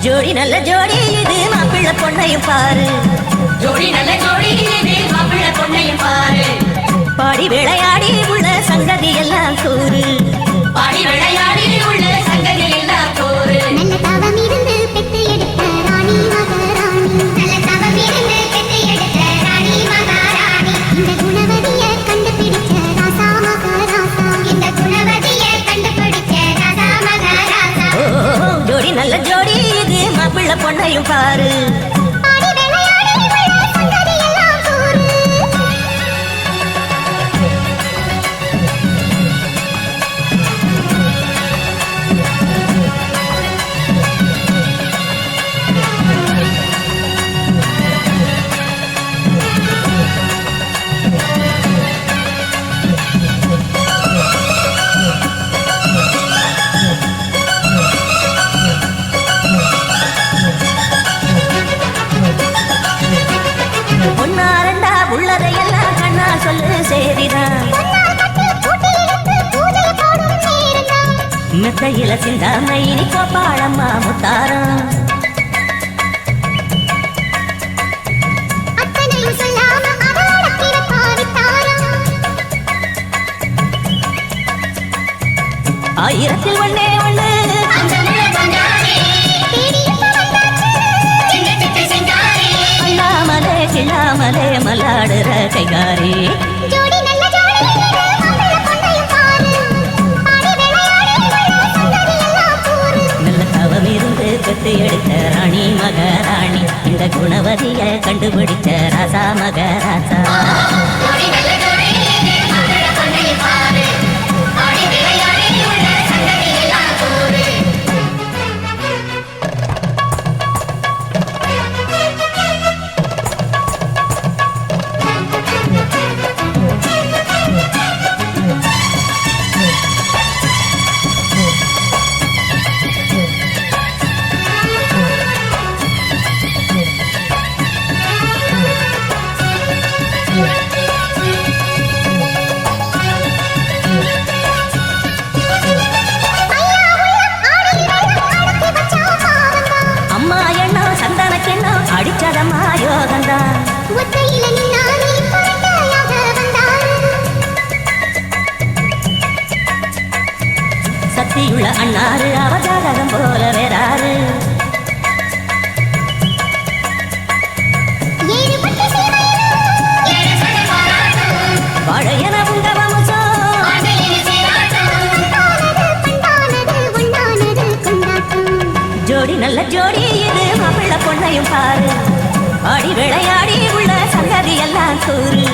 ஜோடி நல்ல ஜோடி இது மாப்பிள்ள பொண்ணையும் பாரு ஜோடி நல்ல ஜோடி இது மாப்பிள்ள பொண்ணையும் பாரு பாடி விளையாடி உள்ள சங்கதி எல்லாம் கூறு பாடி விளையாடி உள்ள சங்கதி எல்லாம் கூறு நல்ல தவம் இருந்து பெற்று எடுத்த ராணி மகாராணி நல்ல தவம் இருந்து பெற்று எடுத்த ராணி மகாராணி இந்த குணவதியை கண்டுபிடிச்ச ராசா மகாராசா இந்த குணவதியை கண்டுபிடிச்ச ராசா மகாராசா ஜோடி நல்ல ஜோடி இது மாப்பிள்ள பொண்ணையும் பாரு பாடி விளையாடி உள்ள சங்கதி எல்லாம் கூறு பொன்னாரண்டா உள்ளதையெல்லாம் கண்ணா சொல்லு சேரிதான் மெத்தையில சிந்தாம இனி கோப்பாளம்மா முத்தாரம் ஆயிரத்தில் ஒன்னே ஒண்ணு அண்ணாமலே கிள்ளாமலே மல்லாடுற கைகாரி நல்ல தவம் இருந்து பெற்று எடுத்த ராணி மகாராணி இந்த குணவதிய கண்டுபிடிச்ச ராசா மகாராசா ஜோடி நல்ல ஜோடி இது மாப்பிள்ள பொண்ணையும் பாரு பாடி விளையாடி உள்ள சங்கதி எல்லாம் கூறு அம்மா எண்ணம் சந்தனக்கெண்ணம் அடிச்சதம்மா யோகந்தான் சக்தியுள்ள அண்ணாரு அவதாரம் போல வேறாரு வாழையன உங்க வம்சம் ஜோடி நல்ல ஜோடி இது மாப்பிள்ள பொண்ணையும் பாரு ஆடி விளையாடி உள்ள சங்கதி எல்லாம் கூறு